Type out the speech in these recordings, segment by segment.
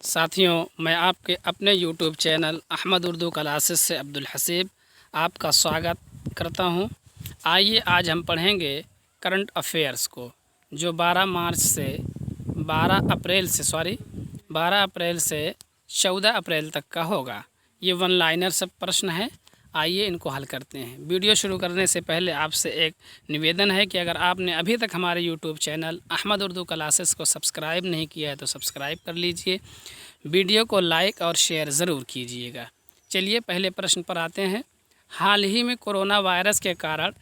साथियों, मैं आपके अपने YouTube channel Ahmad Urdu classes से अब्दुल हसीब आपका स्वागत करता हूं। आइए आज हम पढ़ेंगे करंट अफेयर्स को, जो 12 अप्रैल से 14 अप्रैल तक का होगा। ये वन लाइनर सब प्रश्न हैं। आइए इनको हल करते हैं। वीडियो शुरू करने से पहले आपसे एक निवेदन है कि अगर आपने अभी तक हमारे YouTube channel Ahmad Urdu classes को सब्सक्राइब नहीं किया है तो सब्सक्राइब कर लीजिए। वीडियो को लाइक और शेयर ज़रूर कीजिएगा। चलिए पहले प्रश्न पर आते हैं। हाल ही में कोरोना वायरस के कारण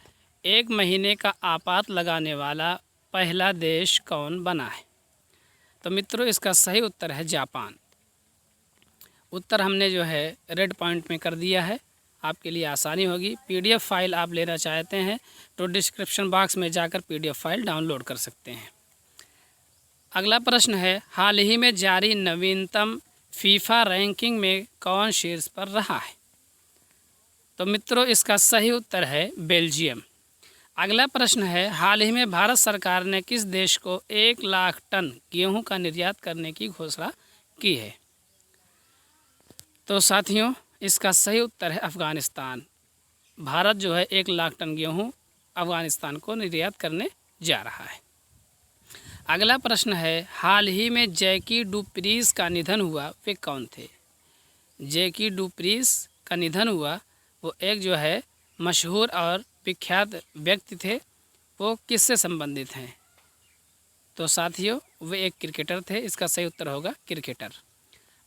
1 महीने का आपात लगाने वाला पहला देश कौन बना है? तो मित्रों, इसका सही उत्तर है जापान। उत्तर हमने जो है रेड पॉइंट में कर दिया है, आपके लिए आसानी होगी। PDF फाइल आप लेना चाहते हैं तो डिस्क्रिप्शन बॉक्स में जाकर PDF फाइल डाउनलोड कर सकते हैं। अगला प्रश्न है, हाल ही में जारी नवीनतम फीफा रैंकिंग में कौन शीर्ष पर रहा है? तो मित्रों, इसका सही उत्तर है बेल्जियम। अगला प्रश्न है, हाल ही में भारत सरकार ने किस देश को 1 लाख टन गेहूं का निर्यात करने की घोषणा की है? तो साथियों, इसका सही उत्तर है अफ़गानिस्तान। भारत जो है 1 लाख टन गेहूं अफ़गानिस्तान को निर्यात करने जा रहा है। अगला प्रश्न है, हाल ही में जैकी डुप्रीज का निधन हुआ, वे कौन थे? जैकी डुप्रीज का निधन हुआ, वो एक जो है मशहूर और विख्यात व्यक्ति थे। वो किससे संबंधित हैं? तो साथियों, वे एक क्रिकेटर थे। इसका सही उत्तर होगा क्रिकेटर।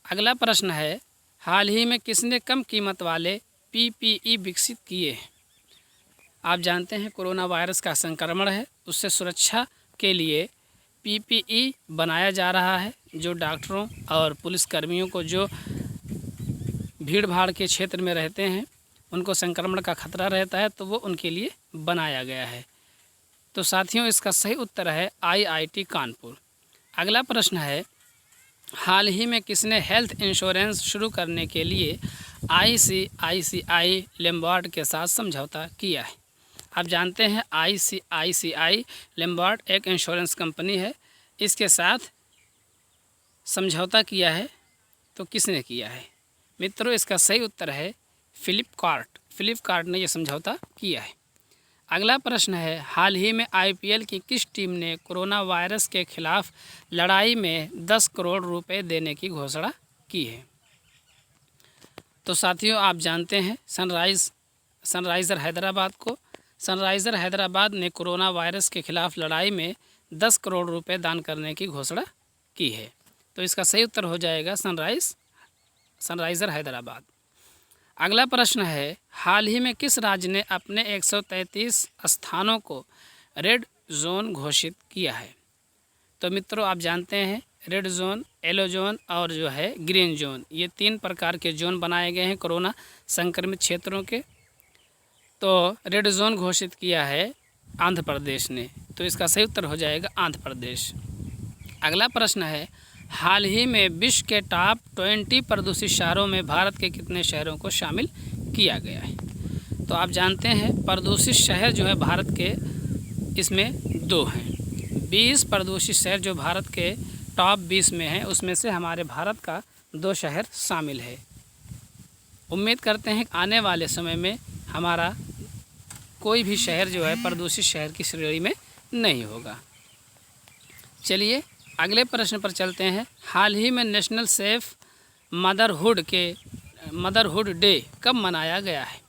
अगला प्रश्न है, हाल ही में किसने कम कीमत वाले PPE विकसित किए हैं? आप जानते हैं कोरोना वायरस का संक्रमण है, उससे सुरक्षा के लिए PPE बनाया जा रहा है। जो डॉक्टरों और पुलिसकर्मियों को जो भीड़ भाड़ के क्षेत्र में रहते हैं उनको संक्रमण का खतरा रहता है, तो वो उनके लिए बनाया गया है। तो साथियों, इसका सही उत्तर है IIT कानपुर। अगला प्रश्न है, हाल ही में किसने हेल्थ इंश्योरेंस शुरू करने के लिए ICICI लैम्बार्ड के साथ समझौता किया है? आप जानते हैं ICICI लैम्बार्ड एक इंश्योरेंस कंपनी है। इसके साथ समझौता किया है, तो किसने किया है? मित्रों, इसका सही उत्तर है फ्लिपकार्ट ने यह समझौता किया है। अगला प्रश्न है, हाल ही में IPL की किस टीम ने कोरोना वायरस के खिलाफ लड़ाई में 10 करोड़ रुपए देने की घोषणा की है? तो साथियों, आप जानते हैं सनराइज़र हैदराबाद को। सनराइज़र हैदराबाद ने कोरोना वायरस के खिलाफ लड़ाई में 10 करोड़ रुपए दान करने की घोषणा की है। तो इसका सही उत्तर हो जाएगा सनराइज़र हैदराबाद। अगला प्रश्न है, हाल ही में किस राज्य ने अपने 133 स्थानों को रेड जोन घोषित किया है? तो मित्रों, आप जानते हैं रेड जोन, येलो जोन और जो है ग्रीन जोन, ये 3 प्रकार के जोन बनाए गए हैं कोरोना संक्रमित क्षेत्रों के। तो रेड जोन घोषित किया है आंध्र प्रदेश ने। तो इसका सही उत्तर हो जाएगा आंध्र प्रदेश। अगला प्रश्न है, हाल ही में विश्व के टॉप 20 प्रदूषित शहरों में भारत के कितने शहरों को शामिल किया गया है? तो आप जानते हैं प्रदूषित शहर जो है भारत के, इसमें 2 हैं। 20 प्रदूषित शहर जो भारत के टॉप 20 में हैं, उसमें से हमारे भारत का 2 शहर शामिल है। उम्मीद करते हैं कि आने वाले समय में हमारा कोई भी शहर जो है प्रदूषित शहर की श्रेणी में नहीं होगा। चलिए अगले प्रश्न पर चलते हैं। हाल ही में नेशनल सेफ मदरहुड डे कब मनाया गया है?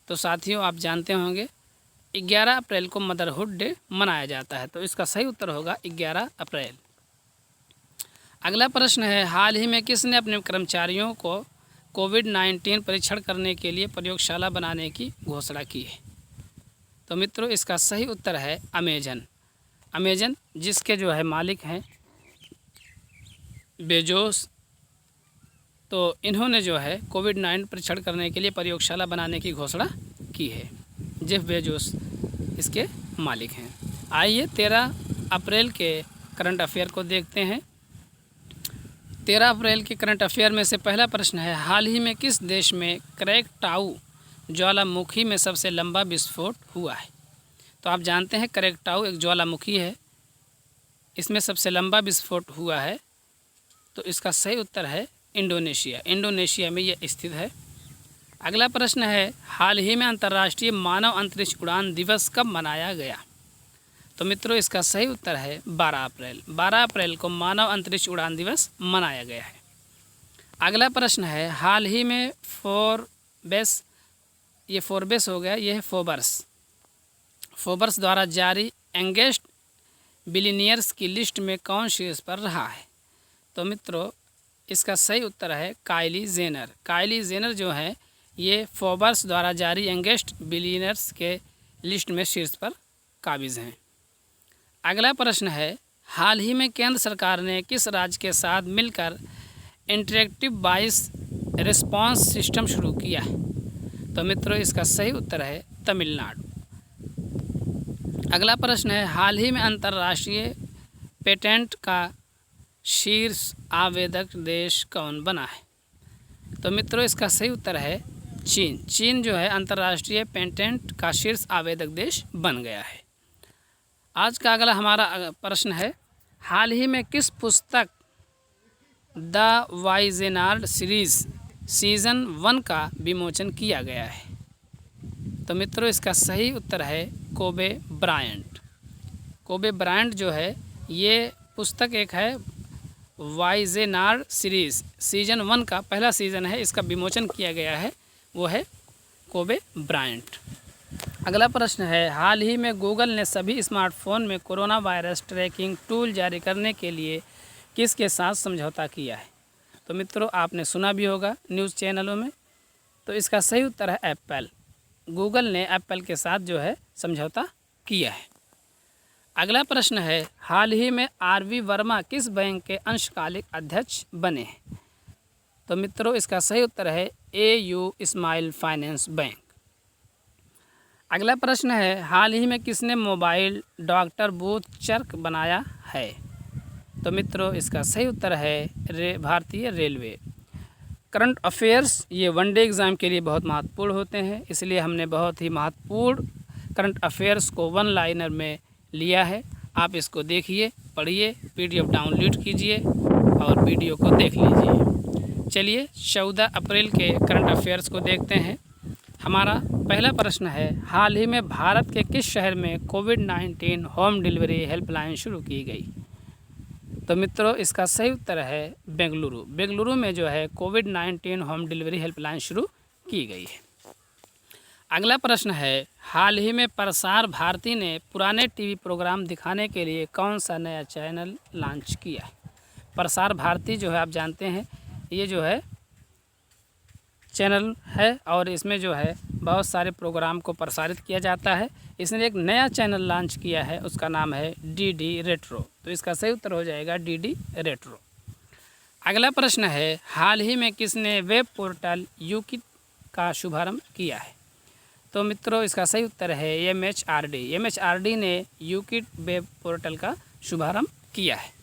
तो साथियों, आप जानते होंगे 11 अप्रैल को मदरहुड डे मनाया जाता है। तो इसका सही उत्तर होगा 11 अप्रैल। अगला प्रश्न है, हाल ही में किसने अपने कर्मचारियों को COVID-19 परीक्षण करने के लिए प्रयोगशाला बनाने की घोषणा की है? तो मित्रों, इसका सही उत्तर है अमेजन, जिसके जो है मालिक हैं बेजोस। तो इन्होंने जो है COVID-19 परीक्षण करने के लिए प्रयोगशाला बनाने की घोषणा की है। जेफ बेजोस इसके मालिक हैं। आइए 13 अप्रैल के करंट अफेयर को देखते हैं। 13 अप्रैल के करंट अफेयर में से पहला प्रश्न है, हाल ही में किस देश में क्रेकटाऊ ज्वालामुखी में सबसे लंबा विस्फोट हुआ है? तो आप जानते हैं क्रेकटाऊ एक ज्वालामुखी है, इसमें सबसे लंबा विस्फोट हुआ है। तो तो इसका सही उत्तर है इंडोनेशिया। इंडोनेशिया में यह स्थित है। अगला प्रश्न है, हाल ही में अंतर्राष्ट्रीय मानव अंतरिक्ष उड़ान दिवस कब मनाया गया? तो मित्रों इसका सही उत्तर है 12 अप्रैल। 12 अप्रैल को मानव अंतरिक्ष उड़ान दिवस मनाया गया है। अगला प्रश्न है, हाल ही में फोर्ब्स, ये फोर्ब्स हो गया, यह है फोर्ब्स द्वारा जारी यंगेस्ट बिलियनियर्स की लिस्ट में कौन शीर्ष पर रहा है? तो मित्रों इसका सही उत्तर है काइली जेनर। काइली जेनर जो है ये फोर्ब्स द्वारा जारी यंगेस्ट बिलियनियर्स के लिस्ट में शीर्ष पर काबिज हैं। अगला प्रश्न है, हाल ही में केंद्र सरकार ने किस राज्य के साथ मिलकर इंटरेक्टिव वॉइस रिस्पांस सिस्टम शुरू किया है? तो मित्रों इसका सही उत्तर है तमिलनाडु। अगला प्रश्न है, हाल ही में अंतर्राष्ट्रीय पेटेंट का शीर्ष आवेदक देश कौन बना है? तो मित्रों इसका सही उत्तर है चीन। चीन जो है अंतर्राष्ट्रीय पेटेंट का शीर्ष आवेदक देश बन गया है। आज का अगला हमारा प्रश्न है, हाल ही में किस पुस्तक द वाइजेनार्ड सीरीज सीजन 1 का विमोचन किया गया है? तो मित्रों इसका सही उत्तर है कोबे ब्रायंट। कोबे ब्रायंट जो है ये पुस्तक एक है वाइजेनार्ड सीरीज सीजन 1 का पहला सीजन है, इसका विमोचन किया गया है, वो है कोबे ब्रायंट। अगला प्रश्न है, हाल ही में गूगल ने सभी स्मार्टफोन में कोरोना वायरस ट्रैकिंग टूल जारी करने के लिए किसके साथ समझौता किया है? तो मित्रों आपने सुना भी होगा न्यूज़ चैनलों में। तो इसका सही उत्तर है एप्पल। गूगल ने एप्पल के साथ जो है समझौता किया है। अगला प्रश्न है, हाल ही में आर.वी. वर्मा किस बैंक के अंशकालिक अध्यक्ष बने हैं? तो मित्रों इसका सही उत्तर है ए.यू. Smile finance bank. अगला प्रश्न है, हाल ही में किसने मोबाइल डॉक्टर बूथ चरक बनाया है? तो मित्रों इसका सही उत्तर है भारतीय रेलवे। करंट अफेयर्स ये वनडे एग्ज़ाम के लिए बहुत महत्वपूर्ण होते हैं, इसलिए हमने बहुत ही महत्वपूर्ण करंट अफेयर्स को वन लाइनर में लिया है। आप इसको देखिए, पढ़िए, PDF डाउनलोड कीजिए और वीडियो को देख लीजिए। चलिए 14 अप्रैल के करंट अफेयर्स को देखते हैं। हमारा पहला प्रश्न है, हाल ही में भारत के किस शहर में कोविड-19 होम डिलीवरी हेल्पलाइन शुरू की गई? तो मित्रों इसका सही उत्तर है बेंगलुरु। बेंगलुरु में जो है कोविड-19 होम डिलीवरी हेल्पलाइन शुरू की गई है। अगला प्रश्न है, हाल ही में प्रसार भारती ने पुराने टीवी प्रोग्राम दिखाने के लिए कौन सा नया चैनल लॉन्च किया है? प्रसार भारती जो है आप जानते हैं ये जो है चैनल है और इसमें जो है बहुत सारे प्रोग्राम को प्रसारित किया जाता है। इसने एक नया चैनल लॉन्च किया है, उसका नाम है DD रेट्रो। तो इसका सही उत्तर हो जाएगा DD रेट्रो। अगला प्रश्न है, हाल ही में किसने वेब पोर्टल यूकिट का शुभारंभ किया है? तो मित्रों इसका सही उत्तर है MHRD। MHRD ने यूकिट वेब पोर्टल का शुभारंभ किया है।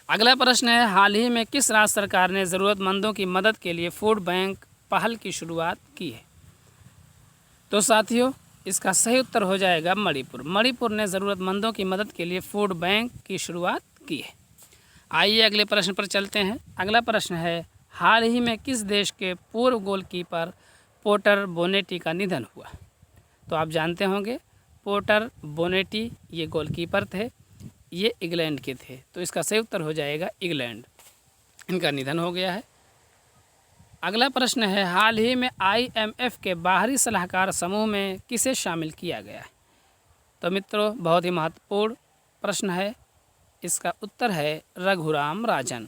अगला प्रश्न है, हाल ही में किस राज्य सरकार ने ज़रूरतमंदों की मदद के लिए फूड बैंक पहल की शुरुआत की है? तो साथियों इसका सही उत्तर हो जाएगा मणिपुर। मणिपुर ने ज़रूरतमंदों की मदद के लिए फूड बैंक की शुरुआत की है। आइए अगले प्रश्न पर चलते हैं। अगला प्रश्न है, हाल ही में किस देश के पूर्व गोलकीपर पोर्टर बोनेटी का निधन हुआ? तो आप जानते होंगे पोर्टर बोनेटी ये गोलकीपर थे, ये इंग्लैंड के थे। तो इसका सही उत्तर हो जाएगा इंग्लैंड, इनका निधन हो गया है। अगला प्रश्न है, हाल ही में IMF के बाहरी सलाहकार समूह में किसे शामिल किया गया है? तो मित्रों बहुत ही महत्वपूर्ण प्रश्न है, इसका उत्तर है रघुराम राजन।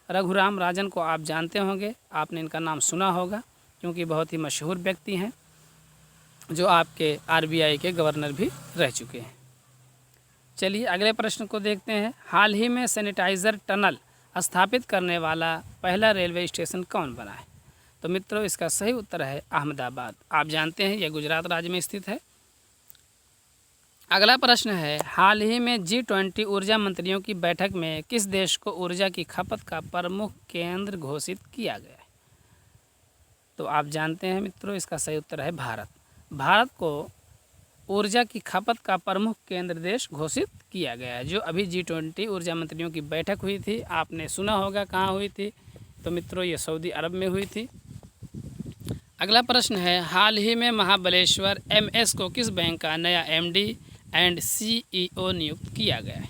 रघुराम राजन को आप जानते होंगे, आपने इनका नाम सुना होगा क्योंकि बहुत ही मशहूर व्यक्ति हैं जो आपके RBI के गवर्नर भी रह चुके हैं। चलिए अगले प्रश्न को देखते हैं। हाल ही में सैनिटाइज़र टनल स्थापित करने वाला पहला रेलवे स्टेशन कौन बना है? तो मित्रों इसका सही उत्तर है अहमदाबाद। आप जानते हैं यह गुजरात राज्य में स्थित है। अगला प्रश्न है, हाल ही में G20 ऊर्जा मंत्रियों की बैठक में किस देश को ऊर्जा की खपत का प्रमुख केंद्र घोषित किया गया है? तो आप जानते हैं मित्रों इसका सही उत्तर है भारत। भारत को ऊर्जा की खपत का प्रमुख केंद्र देश घोषित किया गया है। जो अभी G20 ऊर्जा मंत्रियों की बैठक हुई थी, आपने सुना होगा कहाँ हुई थी, तो मित्रों ये सऊदी अरब में हुई थी। अगला प्रश्न है, हाल ही में महाबलेश्वर MS को किस बैंक का नया MD एंड CEO नियुक्त किया गया है?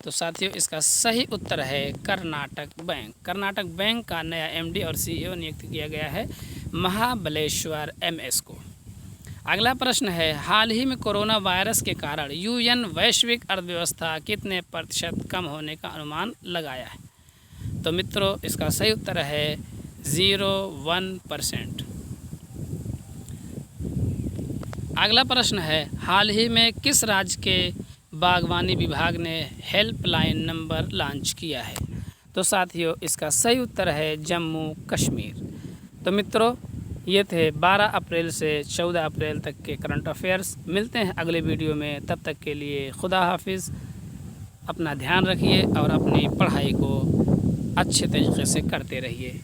तो साथियों इसका सही उत्तर है कर्नाटक बैंक। कर्नाटक बैंक का नया MD और CEO नियुक्त किया गया है महाबलेश्वर MS को। अगला प्रश्न है, हाल ही में कोरोना वायरस के कारण UN वैश्विक अर्थव्यवस्था कितने प्रतिशत कम होने का अनुमान लगाया है? तो मित्रों इसका सही उत्तर है 0.1%। अगला प्रश्न है, हाल ही में किस राज्य के बागवानी विभाग ने हेल्पलाइन नंबर लॉन्च किया है? तो साथियों इसका सही उत्तर है जम्मू कश्मीर। तो मित्रों ये थे 12 अप्रैल से 14 अप्रैल तक के करंट अफेयर्स। मिलते हैं अगले वीडियो में, तब तक के लिए खुदा हाफिज़। अपना ध्यान रखिए और अपनी पढ़ाई को अच्छे तरीके से करते रहिए।